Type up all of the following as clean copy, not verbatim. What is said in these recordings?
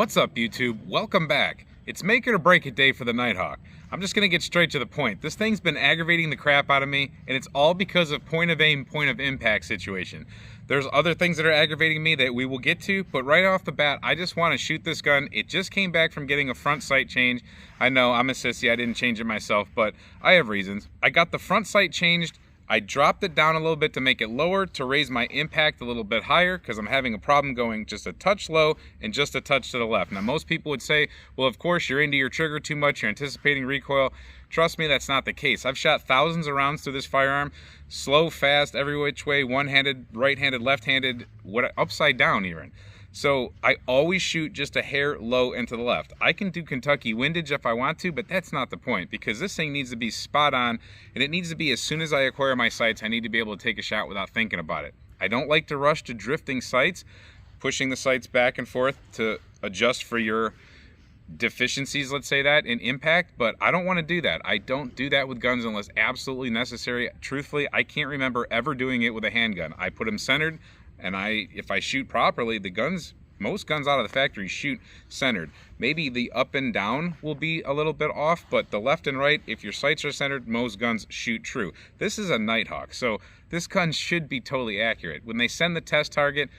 What's up, YouTube? Welcome back. It's make it or break it day for the Nighthawk. I'm just gonna get straight to the point. This thing's been aggravating the crap out of me, and it's all because of point of aim, point of impact situation. There's other things that are aggravating me that we will get to, but right off the bat, I just want to shoot this gun. It just came back from getting a front sight change. I know, I'm a sissy, I didn't change it myself, but I have reasons. I got the front sight changed. I dropped it down a little bit to make it lower, to raise my impact a little bit higher, because I'm having a problem going just a touch low and just a touch to the left. Now, most people would say, well, of course, you're into your trigger too much, you're anticipating recoil. Trust me, that's not the case. I've shot thousands of rounds through this firearm, slow, fast, every which way, one-handed, right-handed, left-handed, upside down even. So I always shoot just a hair low and to the left. I can do Kentucky windage if I want to, but that's not the point, because this thing needs to be spot on, and it needs to be as soon as I acquire my sights, I need to be able to take a shot without thinking about it. I don't like to rush to drifting sights, pushing the sights back and forth to adjust for your deficiencies, let's say that, in impact, but I don't want to do that. I don't do that with guns unless absolutely necessary. Truthfully, I can't remember ever doing it with a handgun. I put them centered, and if I shoot properly, most guns out of the factory shoot centered. Maybe the up and down will be a little bit off, but the left and right, if your sights are centered, most guns shoot true. This is a Nighthawk, so this gun should be totally accurate. When they send the test target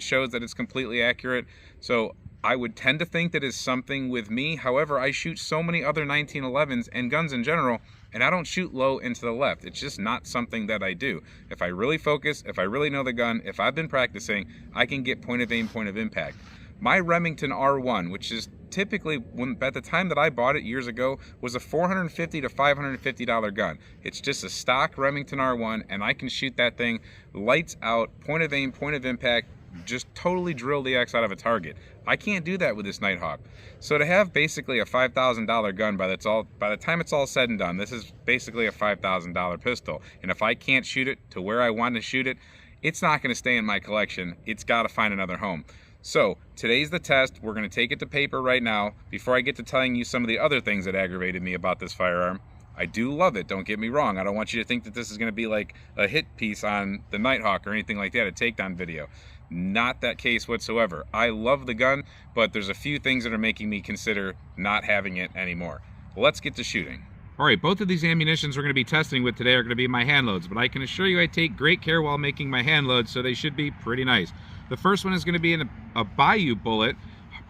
shows that it's completely accurate. So I would tend to think that is something with me. However, I shoot so many other 1911s and guns in general, and I don't shoot low and to the left. It's just not something that I do. If I really focus, if I really know the gun, if I've been practicing, I can get point of aim, point of impact. My Remington R1, which is typically, at the time that I bought it years ago, was a $450 to $550 gun. It's just a stock Remington R1, and I can shoot that thing lights out, point of aim, point of impact, just totally drill the X out of a target. I can't do that with this Nighthawk. So to have basically a $5,000 gun by the time it's all said and done, this is basically a $5,000 pistol. And if I can't shoot it to where I want to shoot it, it's not going to stay in my collection. It's got to find another home. So today's the test. We're going to take it to paper right now. Before I get to telling you some of the other things that aggravated me about this firearm, I do love it, don't get me wrong. I don't want you to think that this is going to be like a hit piece on the Nighthawk or anything like that, a takedown video. Not that case whatsoever. I love the gun, but there's a few things that are making me consider not having it anymore. Let's get to shooting. All right, both of these ammunitions we're going to be testing with today are going to be my hand loads, but I can assure you I take great care while making my hand loads, so they should be pretty nice. The first one is going to be a Bayou bullet,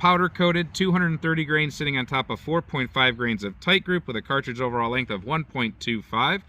powder coated, 230 grains, sitting on top of 4.5 grains of tight group with a cartridge overall length of 1.25.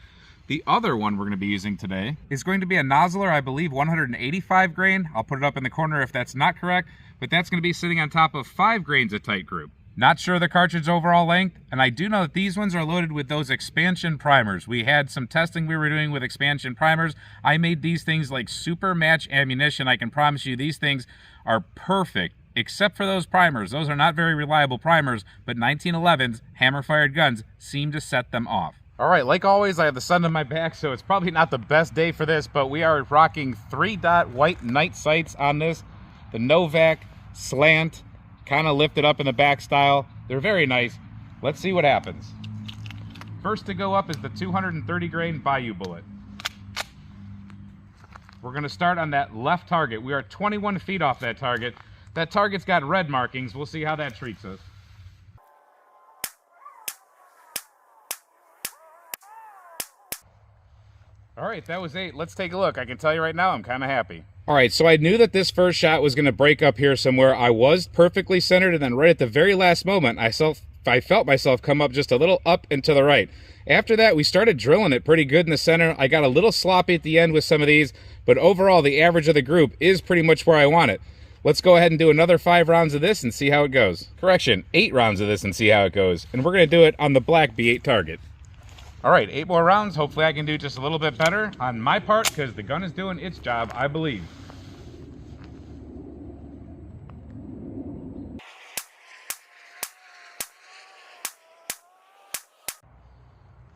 The other one we're going to be using today is going to be a Nozzler, I believe 185 grain. I'll put it up in the corner if that's not correct, but that's going to be sitting on top of 5 grains of tight group. Not sure the cartridge overall length, and I do know that these ones are loaded with those expansion primers. We had some testing we were doing with expansion primers. I made these things like super match ammunition. I can promise you these things are perfect, except for those primers. Those are not very reliable primers, but 1911s, hammer-fired guns, seem to set them off. All right, like always, I have the sun on my back, so it's probably not the best day for this, but we are rocking 3-dot white night sights on this. The Novak slant, kind of lifted up in the back style. They're very nice. Let's see what happens. First to go up is the 230 grain Bayou bullet. We're going to start on that left target. We are 21 feet off that target. That target's got red markings. We'll see how that treats us. All right, that was 8. Let's take a look. I can tell you right now, I'm kind of happy. All right, so I knew that this first shot was going to break up here somewhere. I was perfectly centered, and then right at the very last moment, I felt myself come up just a little up and to the right. After that, we started drilling it pretty good in the center. I got a little sloppy at the end with some of these, but overall, the average of the group is pretty much where I want it. Let's go ahead and do another 5 rounds of this and see how it goes. Correction, 8 rounds of this and see how it goes. And we're going to do it on the black B8 target. All right, 8 more rounds. Hopefully I can do just a little bit better on my part, because the gun is doing its job, I believe.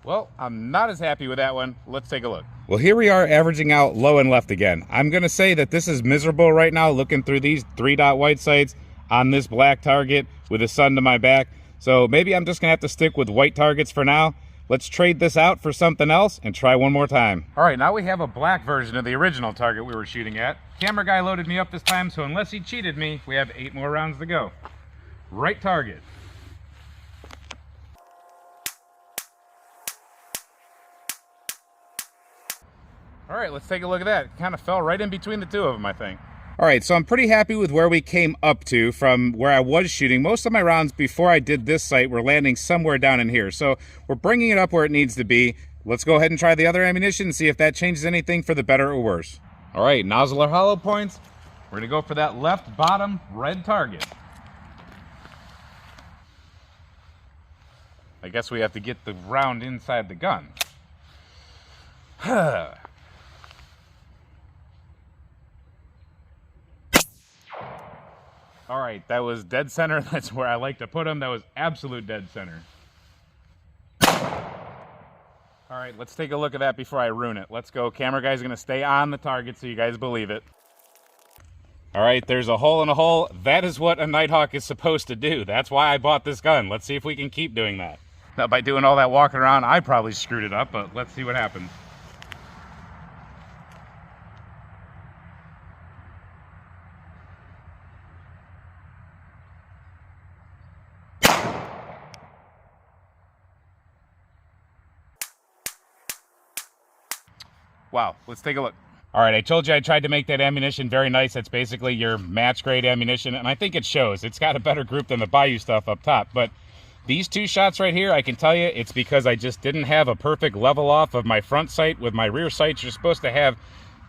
Well, I'm not as happy with that one. Let's take a look. Well, here we are averaging out low and left again. I'm going to say that this is miserable right now, looking through these 3-dot white sights on this black target with the sun to my back. So maybe I'm just going to have to stick with white targets for now. Let's trade this out for something else and try one more time. All right, now we have a black version of the original target we were shooting at. Camera guy loaded me up this time, so unless he cheated me, we have 8 more rounds to go. right target. All right, let's take a look at that. It kind of fell right in between the two of them, I think. All right, so I'm pretty happy with where we came up to from where I was shooting. Most of my rounds before I did this sight were landing somewhere down in here. So we're bringing it up where it needs to be. Let's go ahead and try the other ammunition and see if that changes anything for the better or worse. All right, nozzle or hollow points. We're gonna go for that left bottom red target. I guess we have to get the round inside the gun. All right, that was dead center. That's where I like to put them. That was absolute dead center. All right, let's take a look at that before I ruin it. Let's go. Camera guy's gonna stay on the target so you guys believe it. All right, there's a hole in a hole. That is what a Nighthawk is supposed to do. That's why I bought this gun. Let's see if we can keep doing that. Now, by doing all that walking around, I probably screwed it up, but let's see what happens. Wow, let's take a look. All right, I told you I tried to make that ammunition very nice. That's basically your match grade ammunition, and I think it shows. It's got a better group than the Bayou stuff up top, but these two shots right here, I can tell you it's because I just didn't have a perfect level off of my front sight with my rear sights. You're supposed to have,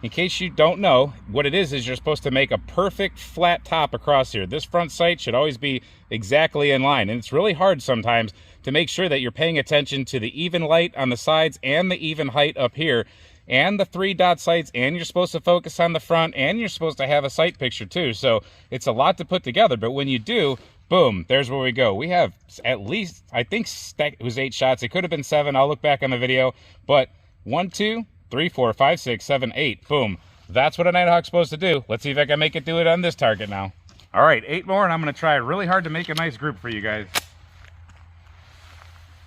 in case you don't know, what it is you're supposed to make a perfect flat top across here. This front sight should always be exactly in line, and it's really hard sometimes to make sure that you're paying attention to the even light on the sides and the even height up here, and the 3-dot sights, and you're supposed to focus on the front, and you're supposed to have a sight picture too. So it's a lot to put together, but when you do, boom, there's where we go. We have at least, I think it was 8 shots. It could have been 7. I'll look back on the video, but 1, 2, 3, 4, 5, 6, 7, 8. Boom. That's what a Nighthawk's supposed to do. Let's see if I can make it do it on this target now. All right, 8 more, and I'm going to try really hard to make a nice group for you guys.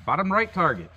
Bottom right target.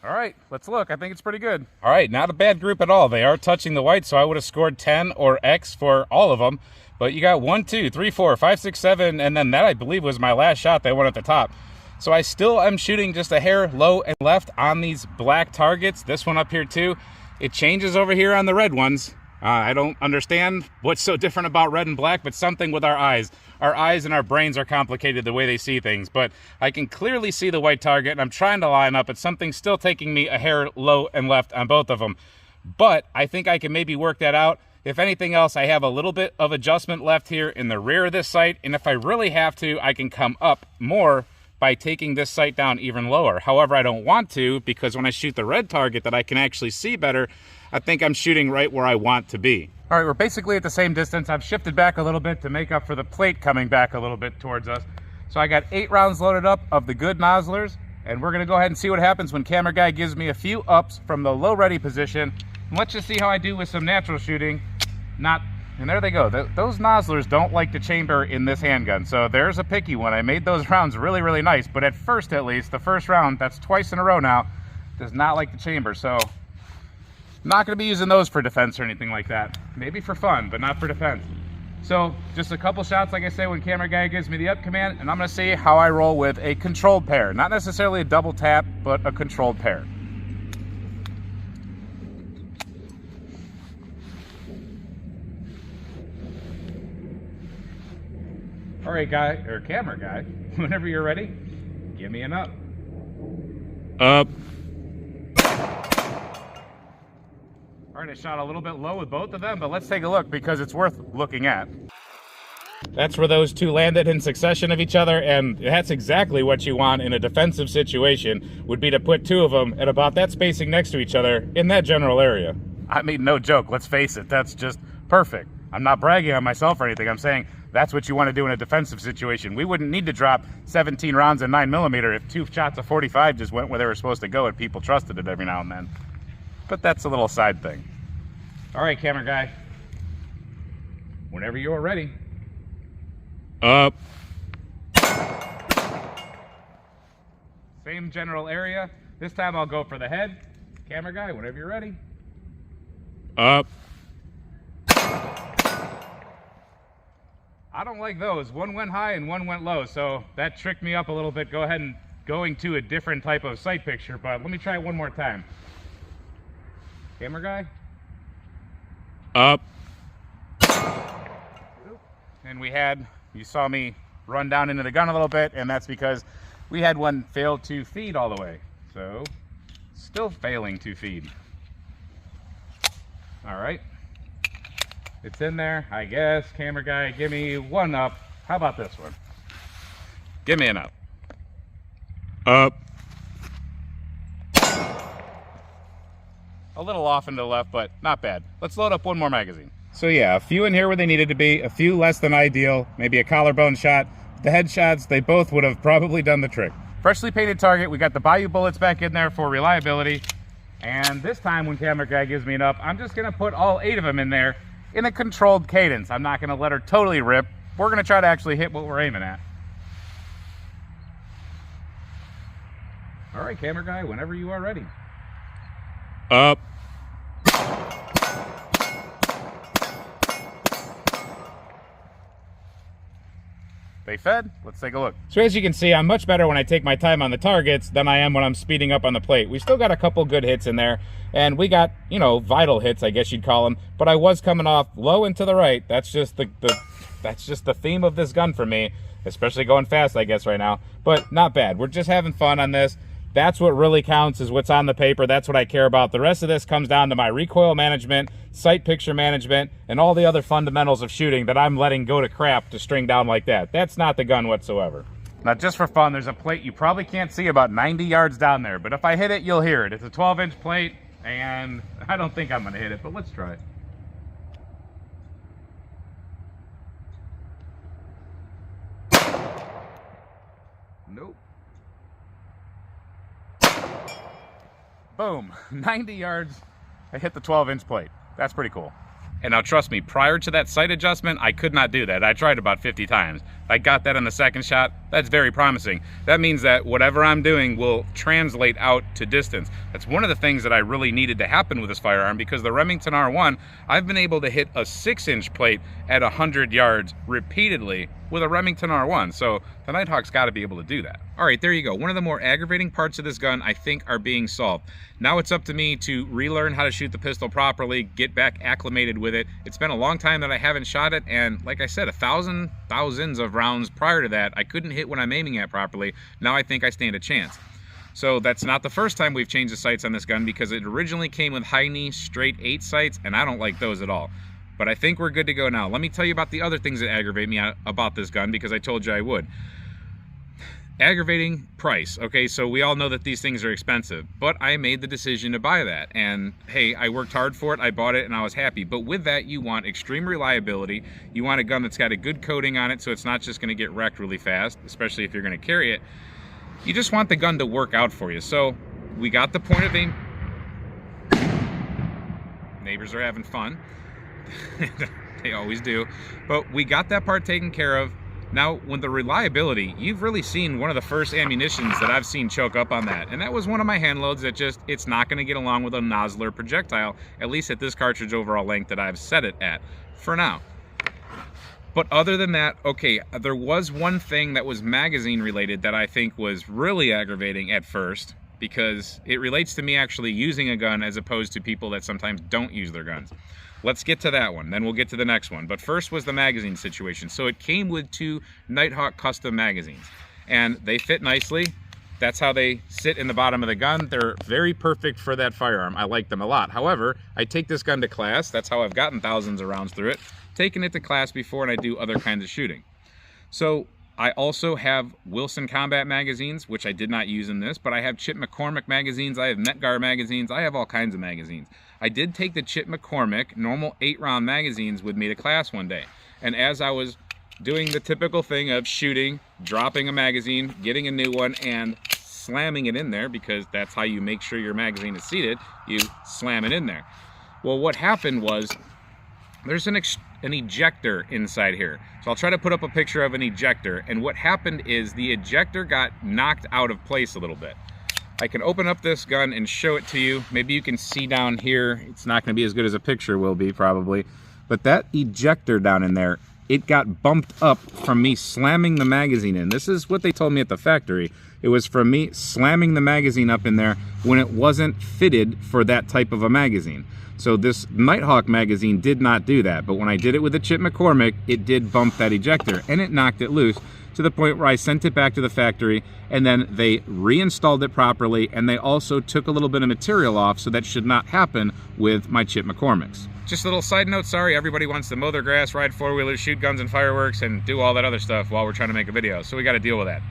All right, let's look. I think it's pretty good. All right, not a bad group at all. They are touching the white, so I would have scored 10 or X for all of them. But you got 1, 2, 3, 4, 5, 6, 7, and then that I believe was my last shot that went at the top. So I still am shooting just a hair low and left on these black targets. This one up here too. It changes over here on the red ones. I don't understand what's so different about red and black, but something with our eyes. Our eyes and our brains are complicated the way they see things, but I can clearly see the white target, and I'm trying to line up, but something's still taking me a hair low and left on both of them. But I think I can maybe work that out. If anything else, I have a little bit of adjustment left here in the rear of this sight, and if I really have to, I can come up more by taking this sight down even lower. However, I don't want to, because when I shoot the red target that I can actually see better, I think I'm shooting right where I want to be. All right, we're basically at the same distance. I've shifted back a little bit to make up for the plate coming back a little bit towards us. So I got 8 rounds loaded up of the good nozzlers, and we're gonna go ahead and see what happens when camera guy gives me a few ups from the low ready position. And let's just see how I do with some natural shooting. And there they go. Those nozzlers don't like to chamber in this handgun, so there's a picky one. I made those rounds really, really nice, but at first at least, the first round, that's twice in a row now, does not like the chamber, so I'm not going to be using those for defense or anything like that. Maybe for fun, but not for defense. So just a couple shots, like I say, when camera guy gives me the up command, and I'm going to see how I roll with a controlled pair. Not necessarily a double tap, but a controlled pair. All right, camera guy, whenever you're ready, give me an up. Up. All right, I shot a little bit low with both of them, but let's take a look because it's worth looking at. That's where those two landed in succession of each other, and that's exactly what you want in a defensive situation, would be to put 2 of them at about that spacing next to each other in that general area. I mean, no joke, let's face it, that's just perfect. I'm not bragging on myself or anything, I'm saying that's what you want to do in a defensive situation. We wouldn't need to drop 17 rounds in 9mm if 2 shots of 45 just went where they were supposed to go and people trusted it every now and then. But that's a little side thing. All right, camera guy. Whenever you're ready. Up. Same general area. This time I'll go for the head. Camera guy, whenever you're ready. Up. I don't like those. One went high and one went low, so that tricked me up a little bit. Go ahead and going to a different type of sight picture, but let me try it one more time. Camera guy? Up. And we had, you saw me run down into the gun a little bit, and that's because we had one fail to feed all the way. So, still failing to feed. All right. It's in there, I guess. Camera guy, give me one up. How about this one? Give me an up. Up. A little off into the left, but not bad. Let's load up one more magazine. So yeah, a few in here where they needed to be, a few less than ideal, maybe a collarbone shot. The headshots, they both would have probably done the trick. Freshly painted target, we got the Bayou bullets back in there for reliability. And this time when camera guy gives me an up, I'm just gonna put all 8 of them in there in a controlled cadence. I'm not gonna let her totally rip. We're gonna try to actually hit what we're aiming at. All right, camera guy, whenever you are ready. Up. They fed. Let's take a look. So as you can see, I'm much better when I take my time on the targets than I am when I'm speeding up on the plate. We still got a couple good hits in there, and we got, you know, vital hits, I guess you'd call them, but I was coming off low and to the right. That's just the theme of this gun for me, especially going fast, I guess, right now. But not bad. We're just having fun on this. That's what really counts, is what's on the paper. That's what I care about. The rest of this comes down to my recoil management, sight picture management, and all the other fundamentals of shooting that I'm letting go to crap to string down like that. That's not the gun whatsoever. Now, just for fun, there's a plate you probably can't see about 90 yards down there, but if I hit it, you'll hear it. It's a 12-inch plate, and I don't think I'm gonna hit it, but let's try it. Nope. Boom, 90 yards, I hit the 12-inch plate. That's pretty cool. And now trust me, prior to that sight adjustment, I could not do that. I tried about 50 times. I got that on the second shot. That's very promising. That means that whatever I'm doing will translate out to distance. That's one of the things that I really needed to happen with this firearm, because the Remington R1, I've been able to hit a 6-inch plate at 100 yards repeatedly with a Remington R1, so the Nighthawk's got to be able to do that. All right, there you go. One of the more aggravating parts of this gun, I think, are being solved. Now it's up to me to relearn how to shoot the pistol properly, get back acclimated with it. It's been a long time that I haven't shot it, and like I said, thousands of rounds prior to that, I couldn't hit when I'm aiming at properly. Now I think I stand a chance. So that's not the first time we've changed the sights on this gun, because it originally came with high knee straight 8 sights, and I don't like those at all. But I think we're good to go now. Let me tell you about the other things that aggravate me about this gun, because I told you I would. Aggravating price. Okay, so we all know that these things are expensive, but I made the decision to buy that. And hey, I worked hard for it, I bought it, and I was happy. But with that, you want extreme reliability. You want a gun that's got a good coating on it, so it's not just gonna get wrecked really fast, especially if you're gonna carry it. You just want the gun to work out for you. So we got the point of aim. Neighbors are having fun. They always do. But we got that part taken care of. Now, with the reliability, you've really seen one of the first ammunitions that I've seen choke up on that. And that was one of my hand loads that just, it's not gonna get along with a nozzler projectile, at least at this cartridge overall length that I've set it at, for now. But other than that, okay, there was one thing that was magazine related that I think was really aggravating at first, because it relates to me actually using a gun as opposed to people that sometimes don't use their guns. Let's get to that one, then we'll get to the next one. But first was the magazine situation. So it came with 2 Nighthawk custom magazines, and they fit nicely. That's how they sit in the bottom of the gun. They're very perfect for that firearm. I like them a lot. However, I take this gun to class. That's how I've gotten thousands of rounds through it. Taken it to class before, and I do other kinds of shooting. So I also have Wilson Combat magazines, which I did not use in this, but I have Chip McCormick magazines, I have Metgar magazines, I have all kinds of magazines. I did take the Chip McCormick normal 8-round magazines with me to class one day. And as I was doing the typical thing of shooting, dropping a magazine, getting a new one, and slamming it in there, because that's how you make sure your magazine is seated, you slam it in there. Well, what happened was, there's an ejector inside here. So I'll try to put up a picture of an ejector, and what happened is the ejector got knocked out of place a little bit. I can open up this gun and show it to you. Maybe you can see down here. It's not going to be as good as a picture will be probably. But that ejector down in there, it got bumped up from me slamming the magazine in. This is what they told me at the factory. It was from me slamming the magazine up in there when it wasn't fitted for that type of a magazine. So this Nighthawk magazine did not do that. But when I did it with the Chip McCormick, it did bump that ejector and it knocked it loose, to the point where I sent it back to the factory, and then they reinstalled it properly, and they also took a little bit of material off, so that should not happen with my Chip McCormicks. Just a little side note, sorry, everybody wants to mow their grass, ride four-wheelers, shoot guns and fireworks, and do all that other stuff while we're trying to make a video, so we got to deal with that.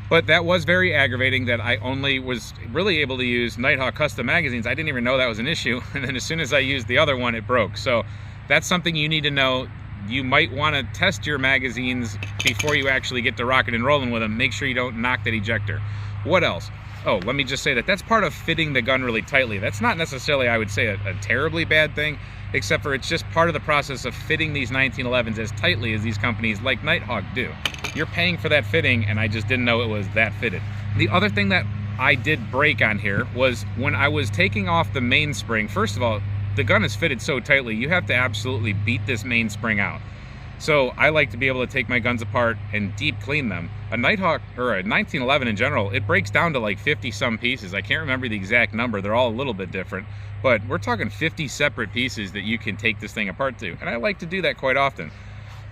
But that was very aggravating that I only was really able to use Nighthawk custom magazines. I didn't even know that was an issue, and then as soon as I used the other one, it broke. So that's something you need to know. You might want to test your magazines before you actually get to rocking and rolling with them. Make sure you don't knock that ejector. What else? Oh, let me just say that that's part of fitting the gun really tightly. That's not necessarily, I would say, a terribly bad thing, except for it's just part of the process of fitting these 1911s as tightly as these companies like Nighthawk do. You're paying for that fitting, and I just didn't know it was that fitted. The other thing that I did break on here was when I was taking off the mainspring. First of all, the gun is fitted so tightly, you have to absolutely beat this mainspring out. So I like to be able to take my guns apart and deep clean them. A Nighthawk, or a 1911 in general, it breaks down to like 50 some pieces. I can't remember the exact number, they're all a little bit different, but we're talking 50 separate pieces that you can take this thing apart to, and I like to do that quite often.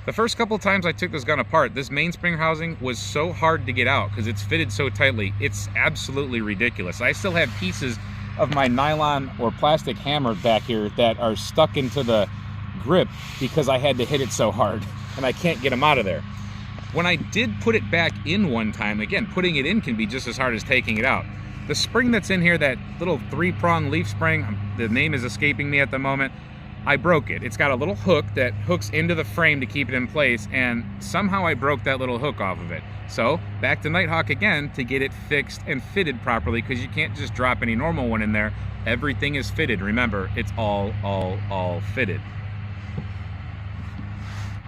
The first couple times I took this gun apart, this mainspring housing was so hard to get out because it's fitted so tightly, it's absolutely ridiculous. I still have pieces of my nylon or plastic hammer back here that are stuck into the grip because I had to hit it so hard and I can't get them out of there. When I did put it back in one time, again, putting it in can be just as hard as taking it out. The spring that's in here, that little 3-prong leaf spring, the name is escaping me at the moment, I broke it. It's got a little hook that hooks into the frame to keep it in place, and somehow I broke that little hook off of it. So back to Nighthawk again to get it fixed and fitted properly, because you can't just drop any normal one in there. Everything is fitted. Remember, it's all fitted.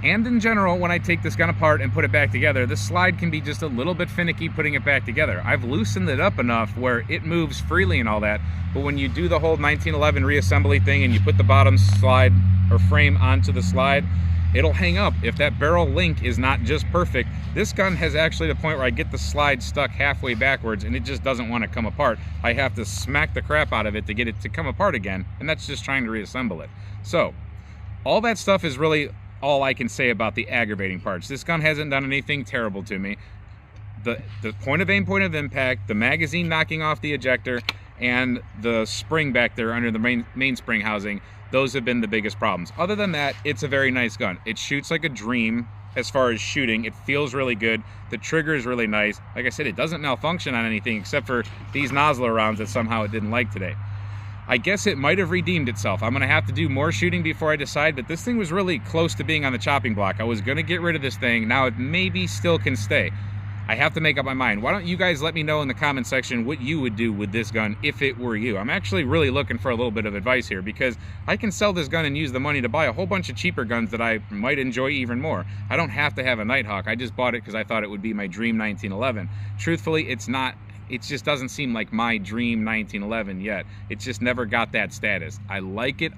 And in general, when I take this gun apart and put it back together, the slide can be just a little bit finicky putting it back together. I've loosened it up enough where it moves freely and all that, but when you do the whole 1911 reassembly thing and you put the bottom slide or frame onto the slide, it'll hang up if that barrel link is not just perfect. This gun has actually the point where I get the slide stuck halfway backwards and it just doesn't want to come apart. I have to smack the crap out of it to get it to come apart again, and that's just trying to reassemble it. So all that stuff is really all I can say about the aggravating parts. This gun hasn't done anything terrible to me. The point of aim, point of impact, the magazine knocking off the ejector, and the spring back there under the mainspring housing, those have been the biggest problems. Other than that, it's a very nice gun. It shoots like a dream as far as shooting. It feels really good. The trigger is really nice. Like I said, it doesn't malfunction on anything except for these nozzle rounds that somehow it didn't like today. I guess it might have redeemed itself. I'm gonna have to do more shooting before I decide, but this thing was really close to being on the chopping block. I was gonna get rid of this thing. Now it maybe still can stay. I have to make up my mind. Why don't you guys let me know in the comment section what you would do with this gun if it were you? I'm actually really looking for a little bit of advice here, because I can sell this gun and use the money to buy a whole bunch of cheaper guns that I might enjoy even more. I don't have to have a Nighthawk. I just bought it because I thought it would be my dream 1911. Truthfully, it's not. It just doesn't seem like my dream 1911 yet. It just never got that status. I like it,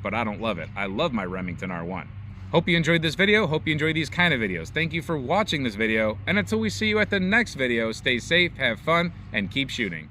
but I don't love it. I love my Remington R1. Hope you enjoyed this video. Hope you enjoy these kind of videos. Thank you for watching this video, and until we see you at the next video, stay safe, have fun, and keep shooting.